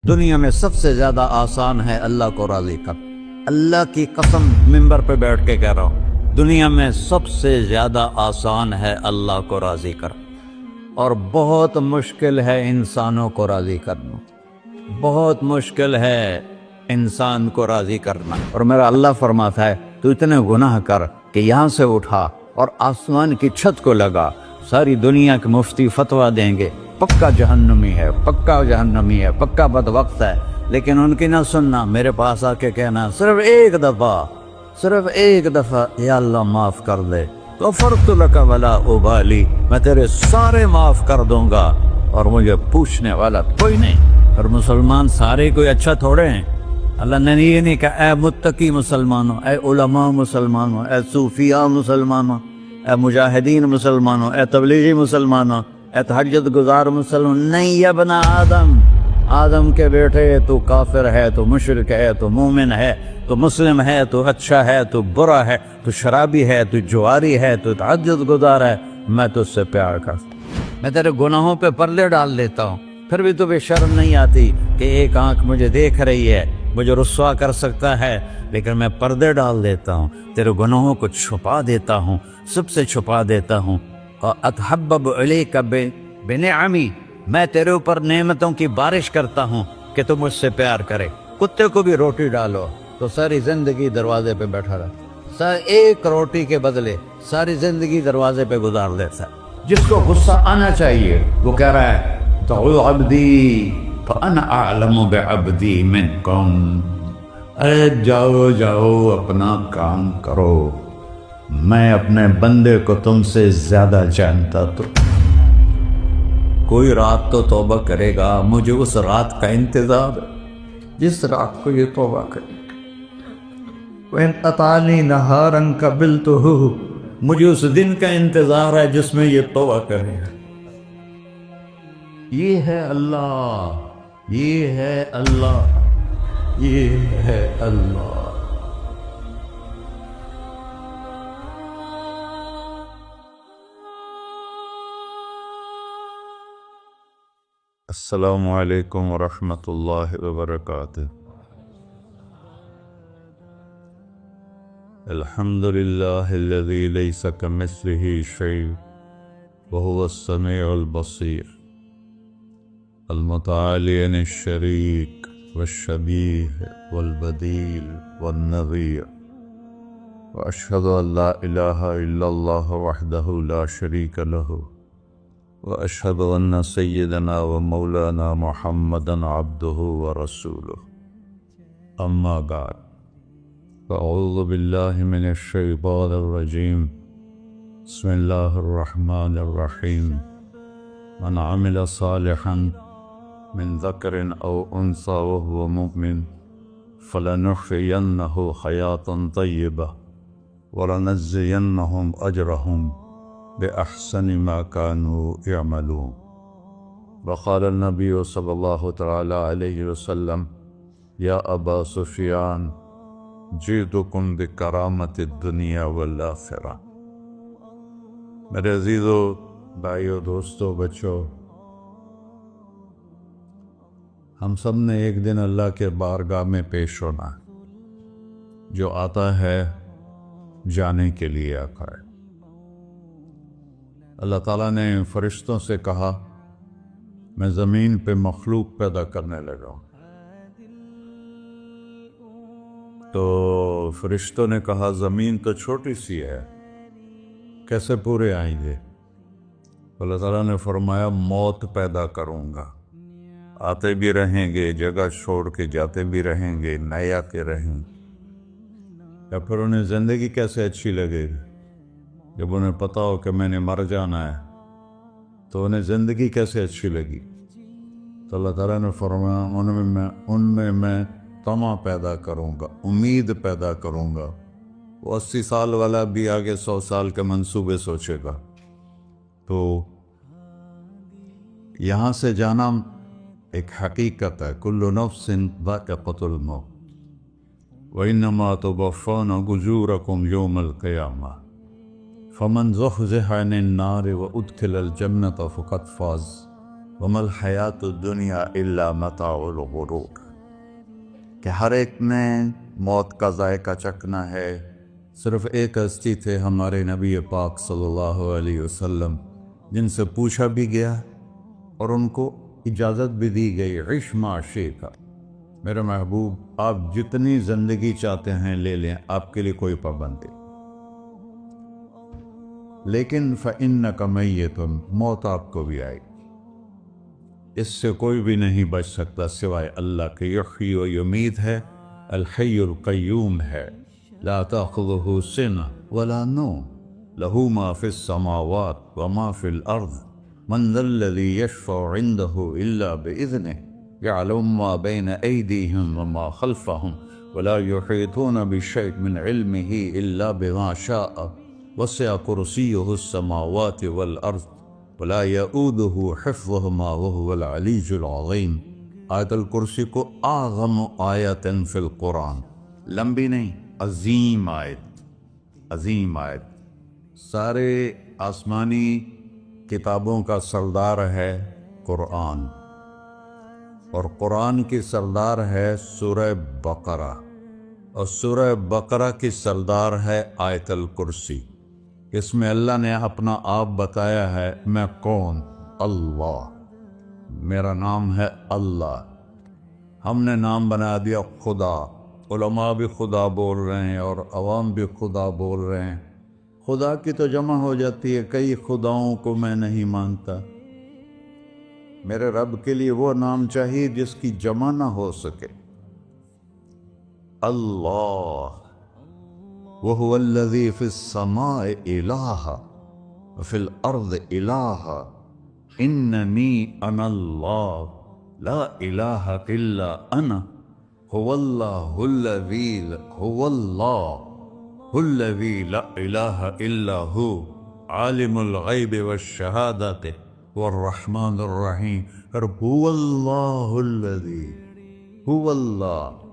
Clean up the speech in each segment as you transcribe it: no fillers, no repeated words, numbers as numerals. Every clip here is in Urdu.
دنیا میں سب سے زیادہ آسان ہے اللہ کو راضی کر. اللہ کی قسم منبر پہ بیٹھ کے کہہ رہا ہوں، دنیا میں سب سے زیادہ آسان ہے اللہ کو راضی کر، اور بہت مشکل ہے انسانوں کو راضی کرنا. بہت مشکل ہے انسان کو راضی کرنا. اور میرا اللہ فرماتا ہے تو اتنے گناہ کر کہ یہاں سے اٹھا اور آسمان کی چھت کو لگا، ساری دنیا کے مفتی فتویٰ دیں گے پکا جہنمی ہے، پکا جہنمی ہے، پکا بدبخت ہے، لیکن ان کی نہ سننا. میرے پاس آ کے کہنا صرف ایک دفعہ یا اللہ معاف کر دے، غفرت لک ولا ابالی، میں تیرے سارے معاف کر دوں گا اور مجھے پوچھنے والا کوئی نہیں. اور مسلمان سارے کوئی اچھا تھوڑے ہیں. اللہ نے یہ نہیں کہا اے متقی مسلمانوں، اے علماء مسلمانوں، اے صوفیاء مسلمانوں، اے مجاہدین مسلمانوں، اے تبلیغی مسلمانوں، اے تہجد گزار مسلمان. نہیں یا ابن آدم کے بیٹے، تو کافر ہے، تو مشرک ہے، تو مومن ہے، تو مسلم ہے، تو اچھا ہے، تو برا ہے، تو شرابی ہے، تو جواری ہے، تو تہجد گزار ہے، میں تجھ سے پیار کرتا ہوں. میں تیرے گناہوں پہ پردے ڈال دیتا ہوں، پھر بھی تمہیں شرم نہیں آتی کہ ایک آنکھ مجھے دیکھ رہی ہے، مجھے رسوا کر سکتا ہے، لیکن میں پردے ڈال دیتا ہوں، تیرے گناہوں کو چھپا دیتا ہوں، سب سے چھپا دیتا ہوں. اور اتحبب علیک بنعمی، میں تیرے اوپر نعمتوں کی بارش کرتا ہوں کہ تم مجھ سے پیار کرے. کتے کو بھی روٹی ڈالو تو ساری زندگی دروازے پہ بیٹھا رہا، ایک روٹی کے بدلے ساری زندگی دروازے پہ گزار دیتا ہے. جس کو غصہ آنا چاہیے وہ کہہ رہا ہے تو عبدی فانا اعلم بعبدی منکم، ارے جاؤ اپنا کام کرو، میں اپنے بندے کو تم سے زیادہ جانتا. تو کوئی رات تو توبہ کرے گا، مجھے اس رات کا انتظار جس رات کو یہ توبہ کرے. وَإِنْ أَطَعَنِي نَهَارًا قَبِلْتُهُ، مجھے اس دن کا انتظار ہے جس میں یہ توبہ کرے گا. یہ ہے اللہ، یہ ہے اللہ، یہ ہے اللہ. السلام علیکم ورحمۃ اللہ وبرکاتہ. الحمد للہ الذی لیس کمثلہ شیء وہو السمیع البصیر، المتعالی عن الشریک والشبیہ والبدیل والنظیر، واشہد ان لا الہ الا اللہ وحدہ لا شریک لہ، واشہد ان سیدنا و مولانا محمدا عبدہ ورسولہ. اما بعد، فاعوذ باللہ من الشیطان الرجیم، بسم اللہ الرحمن الرحیم. من عمل صالحا من ذکر او انثی وهو مؤمن فلنحیینہ حیاۃ طیبہ ولنجزینہم اجرہم بأحسن ما كانوا يعملون. وقال النبي صلی اللہ تعالی علیہ وسلم یا ابا سفیان جئتکم بکرامت الدنیا والآخرہ. میرے عزیزو، بھائیو، دوستو، بچوں، ہم سب نے ایک دن اللہ کے بارگاہ میں پیش ہونا. جو آتا ہے جانے کے لیے آتا ہے. اللہ تعالیٰ نے فرشتوں سے کہا میں زمین پہ مخلوق پیدا کرنے لگا ہوں. تو فرشتوں نے کہا زمین تو چھوٹی سی ہے، کیسے پورے آئیں گے؟ اللہ تعالیٰ نے فرمایا موت پیدا کروں گا، آتے بھی رہیں گے، جگہ چھوڑ کے جاتے بھی رہیں گے، نئے آتے رہیں گے. یا پھر انہیں زندگی کیسے اچھی لگے گی جب انہیں پتا ہو کہ میں نے مر جانا ہے؟ تو انہیں زندگی کیسے اچھی لگی؟ تو اللہ تعالیٰ نے فرمایا ان میں میں طمع پیدا کروں گا، امید پیدا کروں گا. وہ 80 سال والا بھی آگے 100 سال کے منصوبے سوچے گا. تو یہاں سے جانا ایک حقیقت ہے. کل نفس ذائقۃ الموت وانما توفون اجورکم یوم القیامہ فمن زحزح عن النار وادخل الجنة فقد فاز وما الحیات الدنیا الا متاع الغرور، کہ ہر ایک نے موت کا ذائقہ چکھنا ہے۔ صرف ایک ہستی تھے ہمارے نبی پاک صلی اللہ علیہ وسلم، جن سے پوچھا بھی گیا اور ان کو اجازت بھی دی گئی، عش ما شئت، میرے محبوب آپ جتنی زندگی چاہتے ہیں لے لیں، آپ کے لیے کوئی پابندی، لیکن فإنک میت، موت آپ کو بھی آئے، اس سے کوئی بھی نہیں بچ سکتا سوائے اللہ کے۔ یحیی و یمیت ہے، الحی القیوم ہے، لا تأخذہ سنہ ولا نوم، لہ ما فی السماوات وما فی الارض، من ذا الذی یشفع عنده الا بإذنہ، یعلم ما بین ایدیہم وما خلفہم، ولا یحیطون بشیء من علمہ الا بما شاء، وسع کرسیہ السماوات والارض، ولا یؤودہ حفظہما وہو العلی العظیم۔ آیت الکرسی کو اعظم آیت فی القرآن، لمبی نہیں، عظیم آیت، عظیم آیت، سارے آسمانی کتابوں کا سردار ہے قرآن، اور قرآن کی سردار ہے سورہ بقرہ، اور سورہ بقرہ کی سردار ہے آیت الکرسی۔ اس میں اللہ نے اپنا آپ بتایا ہے، میں کون؟ اللہ، میرا نام ہے اللہ۔ ہم نے نام بنا دیا خدا، علماء بھی خدا بول رہے ہیں اور عوام بھی خدا بول رہے ہیں۔ خدا کی تو جمع ہو جاتی ہے، کئی خداؤں کو میں نہیں مانتا، میرے رب کے لیے وہ نام چاہیے جس کی جمع نہ ہو سکے۔ اللہ، وَهُوَ الَّذِي فِي السَّمَاءِ إِلَٰهًا وَفِي الْأَرْضِ إِلَٰهًا إِنَّنِي أَنَا اللَّهُ لَا إِلَٰهَ إِلَّا أَنَا هُوَ اللَّهُ الَّذِي لَا إِلَٰهَ إِلَّا هُوَ عَالِمُ الْغَيْبِ وَالشَّهَادَةِ وَالرَّحْمَٰنُ الرَّحِيمُ۔ هُوَ اللَّهُ الَّذِي، هُوَ اللہ،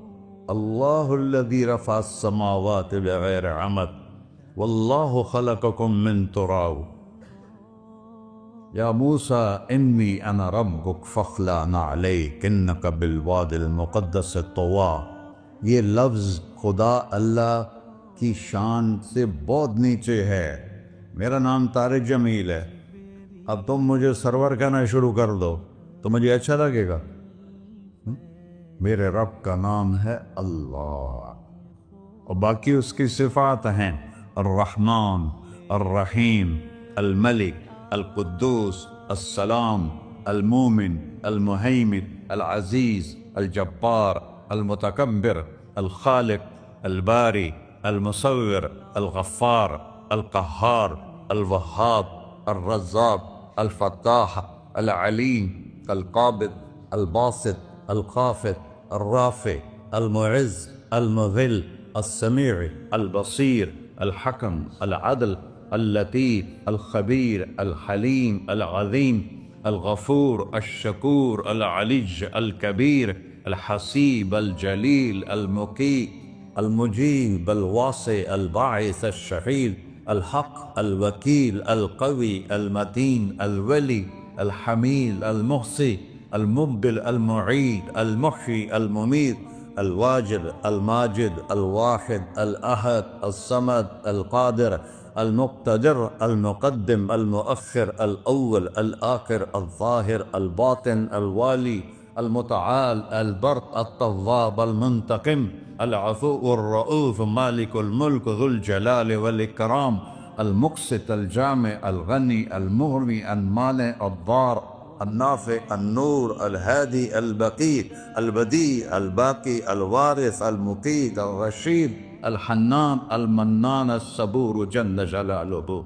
اللہ الذی رفع السماوات بغیر عمد، واللہ خلقکم من تراب، یا موسیٰ انی انا ربک فاخلع نعلیک انک بالواد المقدس طویٰ۔ یہ لفظ خدا اللہ کی شان سے بہت نیچے ہے۔ میرا نام طارق جمیل ہے، اب تم مجھے سرور کہنا شروع کر دو تو مجھے اچھا لگے گا؟ میرے رب کا نام ہے اللہ، اور باقی اس کی صفات ہیں الرحمن، الرحیم، الملک، القدوس، السلام، المومن، المہیمن، العزیز، الجبار، المتکبر، الخالق، الباری، المصور، الغفار، القہار، الوہاب، الرزاق، الفتاح، العلیم، القابض، الباسط، الخافض، الرافع، المعز، المذل، السمیع، البصیر، الحکم، العدل، اللطیف، الخبیر، الحلیم، العظیم، الغفور، الشکور، العلی، الکبیر، الحسیب، الجلیل، المقیت، المجیب، الواسع، الباعث، الشہید، الحق، الوکیل، القوی، المتین، الولی، الحمید، المحصی، المبدل، المعید، المحیی، الممیت، الواجد، الماجد، الواحد، الأحد، الصمد، القادر، المقتدر، المقدم، المؤخر، الأول، الآخر، الظاهر، الباطن، الوالي، المتعال، البر، التواب، المنتقم، العفو، الرؤوف، مالك الملك، ذو الجلال والإكرام، المقسط، الجامع، الغني، المغني، المانع، الضار، النافع، النور، الهادي، البقي، البديع، الباقي، الوارث، المقيت، الرشيد، الحنان، المنان، الصبور جل جلالہ۔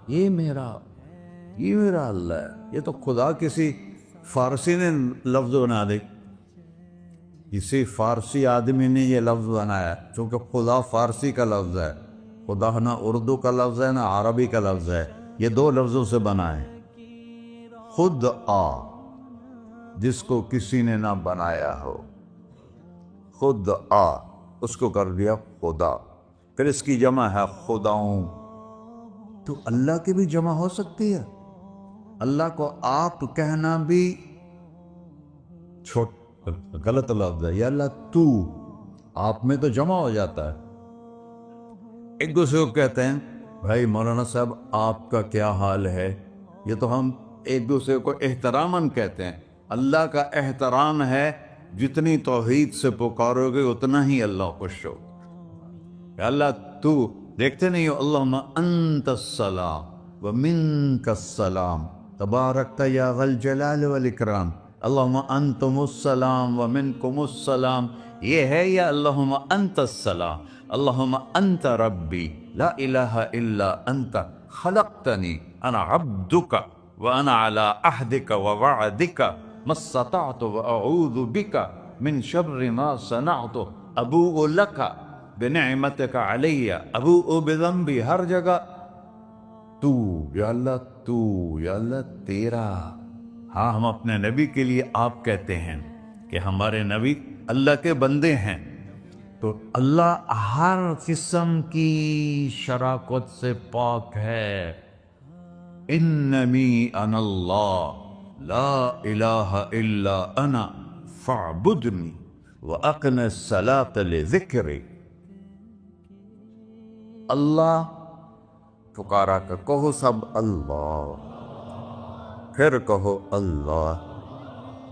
یہ میرا اللہ ہے۔ یہ تو خدا کسی فارسی نے لفظ بنا دی، کسی فارسی آدمی نے یہ لفظ بنایا، چونکہ خدا فارسی کا لفظ ہے، خدا نہ اردو کا لفظ ہے نہ عربی کا لفظ ہے، یہ دو لفظوں سے بنا ہے۔ خود آ، جس کو کسی نے نہ بنایا ہو، خود آ، اس کو کر دیا خدا، پھر اس کی جمع ہے خداؤں۔ تو اللہ کی بھی جمع ہو سکتی ہے؟ اللہ کو آپ کہنا بھی چھوٹ غلط لفظ ہے. یا اللہ تو، آپ میں تو جمع ہو جاتا ہے. ایک دوسرے کو کہتے ہیں بھائی مولانا صاحب آپ کا کیا حال ہے. یہ تو ہم ایک دوسرے کو احتراماً کہتے ہیں. اللہ کا احترام ہے جتنی توحید سے پکارو گے اتنا ہی اللہ خوش ہو. یا اللہ تو، دیکھتے نہیں ہو اللہم انت السلام ومنک السلام تبارکت یا ذا الجلال والاکرام. اللہم انتم السلام ومنکم السلام یہ ہے. یا اللہم انت السلام اللہم انت ربی لا الہ الا انت خلقتنی انا عبدک وانا علی عہدک ووعدک ما استطعت واعوذ بک من شر ما صنعت ابوء لک بنعمتک علی ابوء بذنبی. ہر جگہ تو، یا اللہ تو، یا اللہ تیرا. ہاں ہم اپنے نبی کے لیے آپ کہتے ہیں کہ ہمارے نبی اللہ کے بندے ہیں. تو اللہ ہر قسم کی شراکت سے پاک ہے. اننی انا اللہ لا الہ الا انا فاعبدنی واقم الصلاۃ لذکری. اللہ پکارا کر کہو سب اللہ، پھر کہو اللہ،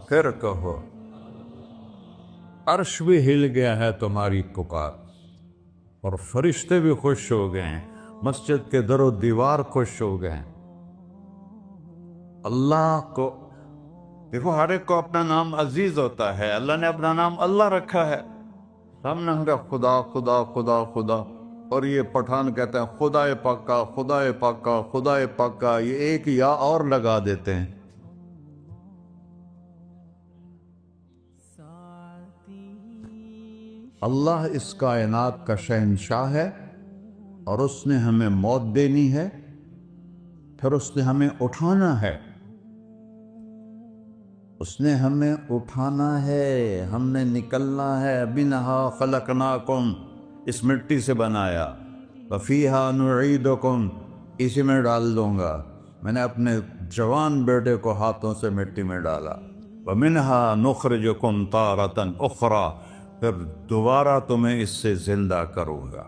پھر کہو. عرش بھی ہل گیا ہے تمہاری پکار، اور فرشتے بھی خوش ہو گئے ہیں، مسجد کے در و دیوار خوش ہو گئے ہیں. اللہ کو دیکھو، ہر ایک کو اپنا نام عزیز ہوتا ہے. اللہ نے اپنا نام اللہ رکھا ہے. ہم نے کہا خدا خدا خدا خدا، اور یہ پٹھان کہتے ہیں خدا پاکا خدا پاکا خدا پاکا. یہ ایک یا اور لگا دیتے ہیں. اللہ اس کائنات کا شہنشاہ ہے، اور اس نے ہمیں موت دینی ہے، پھر اس نے ہمیں اٹھانا ہے. اس نے ہمیں اٹھانا ہے، ہم نے نکلنا ہے. منہا خلقناکم، اس مٹی سے بنایا. وفیہا نعیدکم، اسی میں ڈال دوں گا. میں نے اپنے جوان بیٹے کو ہاتھوں سے مٹی میں ڈالا. ومنہا نخرجکم تارۃ اخری، پھر دوبارہ تمہیں اس سے زندہ کروں گا.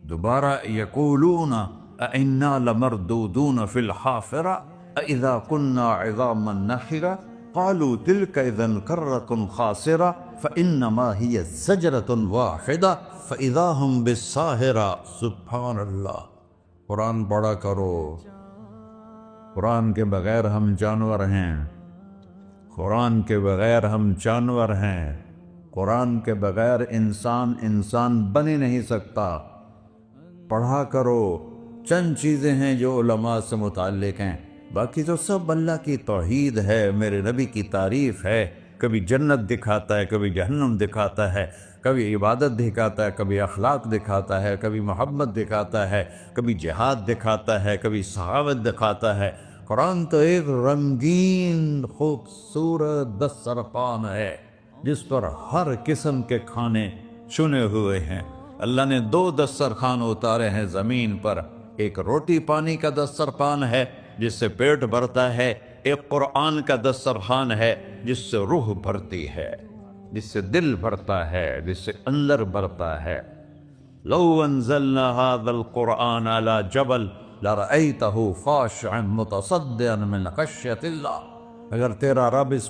دوبارہ یقولون اِنَّا لَمَرْدُودُونَ فِي الْحَافِرَةِ أَإِذَا كُنَّا عِظَامًا نَخِرَةً قَالُوا تِلْكَ إِذًا كَرَّةٌ خَاسِرَةٌ فَإِنَّمَا هِيَ زَجْرَةٌ وَاحِدَةٌ فَإِذَا هُمْ بِالسَّاهِرَةِ. سبحان اللہ. قرآن پڑھا کرو. قرآن کے بغیر ہم جانور ہیں. قرآن کے بغیر ہم جانور ہیں. قرآن کے بغیر انسان بن ہی نہیں سکتا. پڑھا کرو. چند چیزیں ہیں جو علماء سے متعلق ہیں، باقی تو سب اللہ کی توحید ہے، میرے نبی کی تعریف ہے. کبھی جنت دکھاتا ہے، کبھی جہنم دکھاتا ہے، کبھی عبادت دکھاتا ہے، کبھی اخلاق دکھاتا ہے، کبھی محبت دکھاتا ہے، کبھی جہاد دکھاتا ہے، کبھی سخاوت دکھاتا ہے. قرآن تو ایک رنگین خوبصورت دسترخوان ہے جس پر ہر قسم کے کھانے چنے ہوئے ہیں. اللہ نے 2 دسترخوان اتارے ہیں زمین پر. ایک روٹی پانی کا دسترخوان ہے جس سے پیٹ بھرتا ہے، ایک قرآن کا دسترخوان ہے جس سے روح بھرتی ہے، جس سے دل بھرتا ہے، جس سے اندر بھرتا ہے. لو انزلنا هذا القرآن على جبل لرأيته خاشعا متصدعا من خشية الله. اگر تیرا رب اس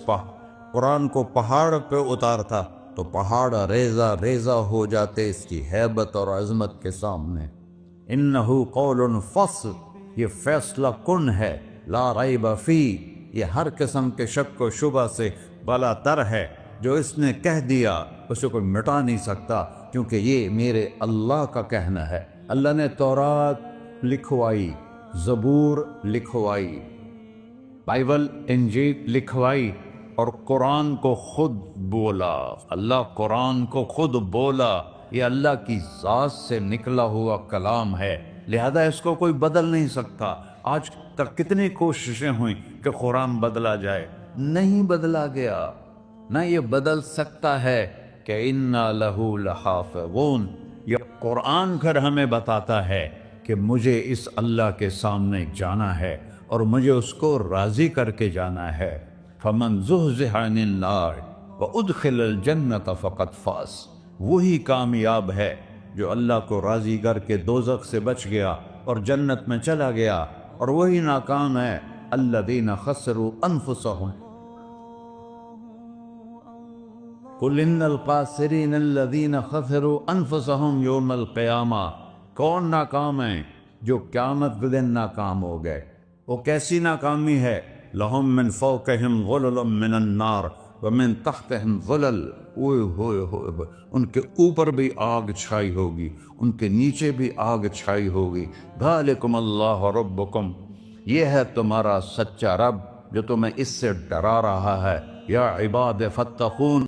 قرآن کو پہاڑ پہ اتارتا تو پہاڑ ریزہ ریزہ ہو جاتے اس کی ہیبت اور عظمت کے سامنے. انہو قول فصل، یہ فیصلہ کن ہے. لا ریب فی، یہ ہر قسم کے شک و شبہ سے بلا تر ہے. جو اس نے کہہ دیا اسے کوئی مٹا نہیں سکتا، کیونکہ یہ میرے اللہ کا کہنا ہے. اللہ نے تورات لکھوائی، زبور لکھوائی، بائبل انجیل لکھوائی، اور قرآن کو خود بولا. اللہ قرآن کو خود بولا. یہ اللہ کی ذات سے نکلا ہوا کلام ہے، لہذا اس کو کوئی بدل نہیں سکتا. آج تک کتنی کوششیں ہوئیں کہ قرآن بدلا جائے، نہیں بدلا گیا. نہ یہ بدل سکتا ہے کہ اِنَّا لَهُ لَحَافِظُونَ. یہ قرآن گھر ہمیں بتاتا ہے کہ مجھے اس اللہ کے سامنے جانا ہے، اور مجھے اس کو راضی کر کے جانا ہے۔ فمن زحزح عن النار وادخل الجنۃ فقد فاز، وہی کامیاب ہے جو اللہ کو راضی کر کے دوزخ سے بچ گیا اور جنت میں چلا گیا، اور وہی ناکام ہے الذین خسروا انفسهم قل ان الخاسرین الذین خسروا انفسهم یوم القیامہ۔ کون ناکام ہیں؟ جو قیامت کے دن ناکام ہو گئے۔ وہ کیسی ناکامی ہے؟ لہم من فوقہم ظلل من النار ومن تحتہم ظلل، اوئے ہوئے ہوئے، ان کے اوپر بھی آگ چھائی ہوگی، ان کے نیچے بھی آگ چھائی ہوگی۔ ذالکم اللہ ربکم، یہ ہے تمہارا سچا رب جو تمہیں اس سے ڈرا رہا ہے۔ یا عباد فاتقون،